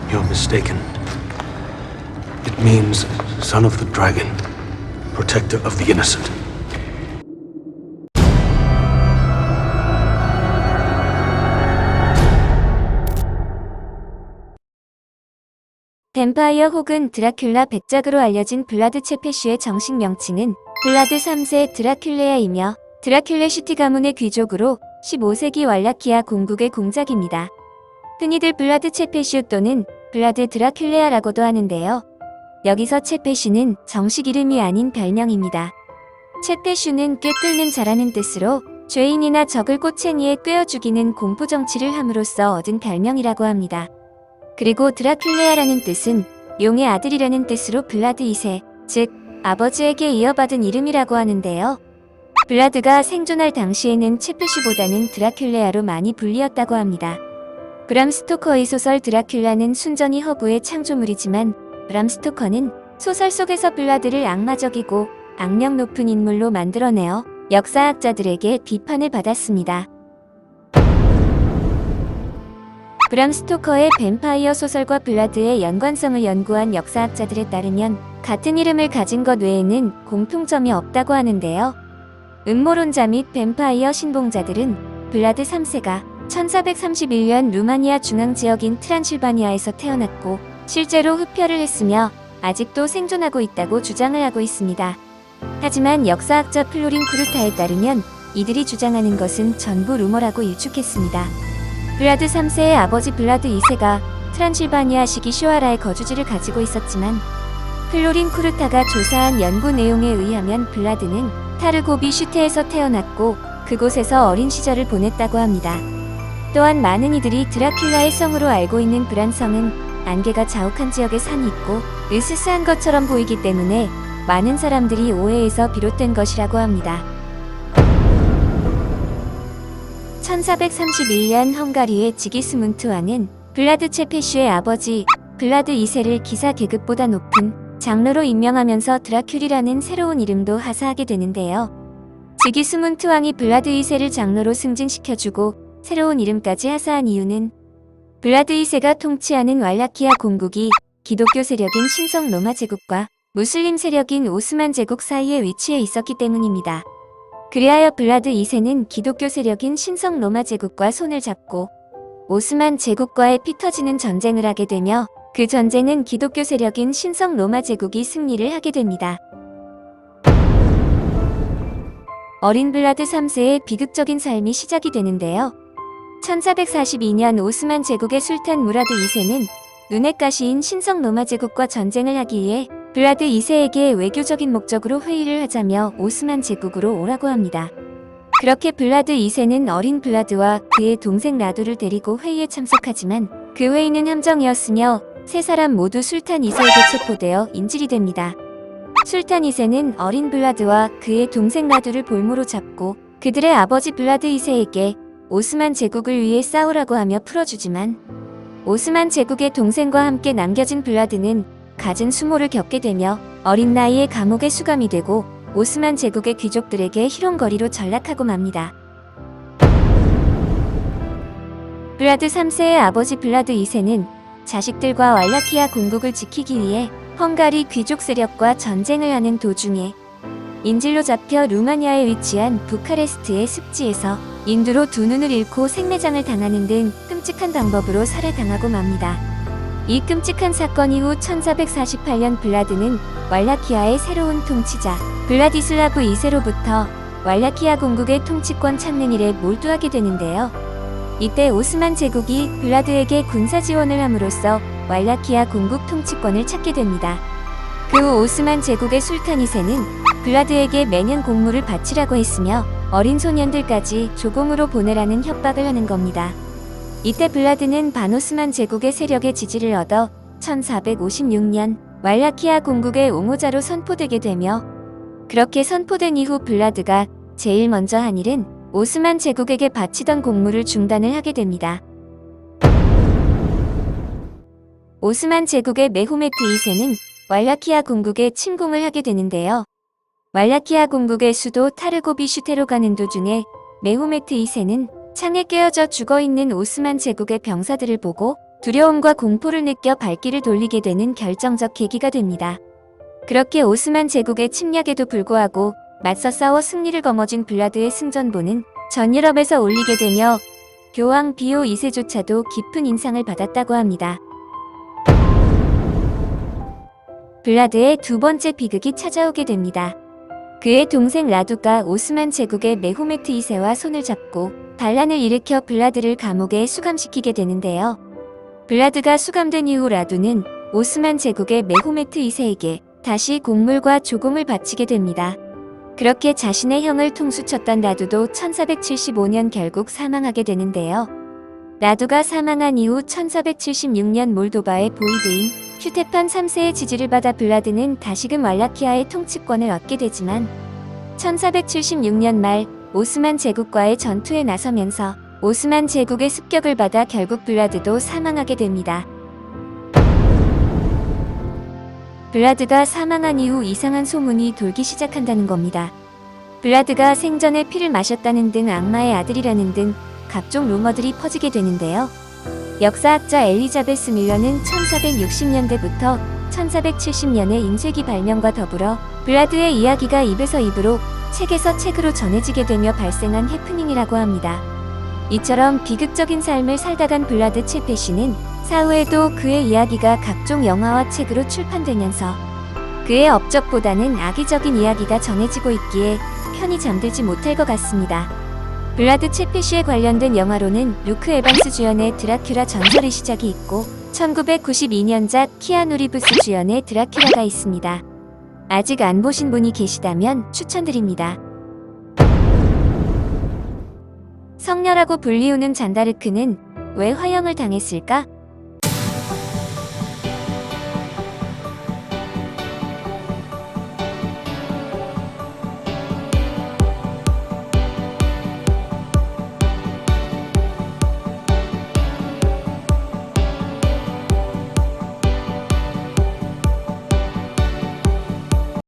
You're mistaken. It means son of the dragon, protector of the innocent. 뱀파이어 혹은 드라큘라 백작으로 알려진 블라드 체페슈의 정식 명칭은 블라드 3세 드라큘레아이며 드라큘레 시티 가문의 귀족으로 15세기 왈라키아 공국의 공작입니다. 흔히들 블라드 체페슈 또는 블라드 드라큘레아라고도 하는데요. 여기서 체페슈는 정식 이름이 아닌 별명입니다. 체페슈는 꿰뚫는 자라는 뜻으로 죄인이나 적을 꼬챙이에 꿰어 죽이는 공포 정치를 함으로써 얻은 별명이라고 합니다. 그리고 드라큘레아라는 뜻은 용의 아들이라는 뜻으로 블라드 2세, 즉 아버지에게 이어받은 이름이라고 하는데요. 블라드가 생존할 당시에는 체페슈보다는 드라큘레아로 많이 불리었다고 합니다. 브람 스토커의 소설 드라큘라는 순전히 허구의 창조물이지만 브람 스토커는 소설 속에서 블라드를 악마적이고 악명 높은 인물로 만들어내어 역사학자들에게 비판을 받았습니다. 브람 스토커의 뱀파이어 소설과 블라드의 연관성을 연구한 역사학자들에 따르면 같은 이름을 가진 것 외에는 공통점이 없다고 하는데요. 음모론자 및 뱀파이어 신봉자들은 블라드 3세가 1431년 루마니아 중앙지역인 트란실바니아에서 태어났고 실제로 흡혈을 했으며 아직도 생존하고 있다고 주장을 하고 있습니다. 하지만 역사학자 플로린 쿠르타에 따르면 이들이 주장하는 것은 전부 루머라고 일축했습니다. 블라드 3세의 아버지 블라드 2세가 트란실바니아 시기 쇼아라의 거주지를 가지고 있었지만 플로린 쿠르타가 조사한 연구 내용에 의하면 블라드는 타르고비 슈테에서 태어났고 그곳에서 어린 시절을 보냈다고 합니다. 또한 많은 이들이 드라큘라의 성으로 알고 있는 브란성은 안개가 자욱한 지역에 산이 있고 으스스한 것처럼 보이기 때문에 많은 사람들이 오해에서 비롯된 것이라고 합니다. 1431년 헝가리의 지기스문트 왕은 블라드 체페슈의 아버지 블라드 2세를 기사 계급보다 높은 장로로 임명하면서 드라큘이라는 새로운 이름도 하사하게 되는데요. 지기스문트 왕이 블라드 2세를 장로로 승진시켜주고 새로운 이름까지 하사한 이유는 블라드 2세가 통치하는 왈라키아 공국이 기독교 세력인 신성 로마 제국과 무슬림 세력인 오스만 제국 사이에 위치해 있었기 때문입니다. 그리하여 블라드 2세는 기독교 세력인 신성 로마 제국과 손을 잡고 오스만 제국과의 피 터지는 전쟁을 하게 되며 그 전쟁은 기독교 세력인 신성 로마 제국이 승리를 하게 됩니다. 어린 블라드 3세의 비극적인 삶이 시작이 되는데요. 1442년 오스만 제국의 술탄 무라드 2세는 눈엣 가시인 신성 로마 제국과 전쟁을 하기 위해 블라드 2세에게 외교적인 목적으로 회의를 하자며 오스만 제국으로 오라고 합니다. 그렇게 블라드 2세는 어린 블라드와 그의 동생 라두를 데리고 회의에 참석하지만 그 회의는 함정이었으며 세 사람 모두 술탄 2세에게 체포되어 인질이 됩니다. 술탄 2세는 어린 블라드와 그의 동생 라두를 볼모로 잡고 그들의 아버지 블라드 2세에게 오스만 제국을 위해 싸우라고 하며 풀어주지만 오스만 제국의 동생과 함께 남겨진 블라드는 갖은 수모를 겪게 되며 어린 나이에 감옥에 수감이 되고 오스만 제국의 귀족들에게 희롱거리로 전락하고 맙니다. 블라드 3세의 아버지 블라드 2세는 자식들과 왈라키아 공국을 지키기 위해 헝가리 귀족 세력과 전쟁을 하는 도중에 인질로 잡혀 루마니아에 위치한 부카레스트의 습지에서 인두로 두 눈을 잃고 생매장을 당하는 등 끔찍한 방법으로 살해당하고 맙니다. 이 끔찍한 사건 이후 1448년 블라드는 왈라키아의 새로운 통치자 블라디슬라브 2세로부터 왈라키아 공국의 통치권 찾는 일에 몰두하게 되는데요. 이때 오스만 제국이 블라드에게 군사 지원을 함으로써 왈라키아 공국 통치권을 찾게 됩니다. 그 후 오스만 제국의 술탄 2세는 블라드에게 매년 공물을 바치라고 했으며 어린 소년들까지 조공으로 보내라는 협박을 하는 겁니다. 이때 블라드는 반오스만 제국의 세력의 지지를 얻어 1456년 왈라키아 공국의 옹호자로 선포되게 되며 그렇게 선포된 이후 블라드가 제일 먼저 한 일은 오스만 제국에게 바치던 공물을 중단을 하게 됩니다. 오스만 제국의 메호메트 2세는 왈라키아 공국에 침공을 하게 되는데요. 왈라키아 공국의 수도 타르고비 슈테로 가는 도중에 메호메트 2세는 창에 깨어져 죽어있는 오스만 제국의 병사들을 보고 두려움과 공포를 느껴 발길을 돌리게 되는 결정적 계기가 됩니다. 그렇게 오스만 제국의 침략에도 불구하고 맞서 싸워 승리를 거머쥔 블라드의 승전보는 전 유럽에서 울리게 되며 교황 비오 2세조차도 깊은 인상을 받았다고 합니다. 블라드의 두 번째 비극이 찾아오게 됩니다. 그의 동생 라두가 오스만 제국의 메호메트 2세와 손을 잡고 반란을 일으켜 블라드를 감옥에 수감시키게 되는데요. 블라드가 수감된 이후 라두는 오스만 제국의 메호메트 2세에게 다시 곡물과 조공을 바치게 됩니다. 그렇게 자신의 형을 통수쳤던 라두도 1475년 결국 사망하게 되는데요. 라두가 사망한 이후 1476년 몰도바의 보이드인 큐테판 3세의 지지를 받아 블라드는 다시금 왈라키아의 통치권을 얻게 되지만 1476년 말 오스만 제국과의 전투에 나서면서 오스만 제국의 습격을 받아 결국 블라드도 사망하게 됩니다. 블라드가 사망한 이후 이상한 소문이 돌기 시작한다는 겁니다. 블라드가 생전에 피를 마셨다는 등 악마의 아들이라는 등 각종 루머들이 퍼지게 되는데요. 역사학자 엘리자베스 밀러는 1460년대부터 1470년의 인쇄기 발명과 더불어 블라드의 이야기가 입에서 입으로 책에서 책으로 전해지게 되며 발생한 해프닝이라고 합니다. 이처럼 비극적인 삶을 살다간 블라드 체페시는 사후에도 그의 이야기가 각종 영화와 책으로 출판되면서 그의 업적보다는 악의적인 이야기가 전해지고 있기에 편히 잠들지 못할 것 같습니다. 블라드 체페시에 관련된 영화로는 루크 에반스 주연의 드라큘라 전설의 시작이 있고 1992년작 키아누 리브스 주연의 드라큘라가 있습니다. 아직 안 보신 분이 계시다면 추천드립니다. 성녀라고 불리우는 잔다르크는 왜 화형을 당했을까?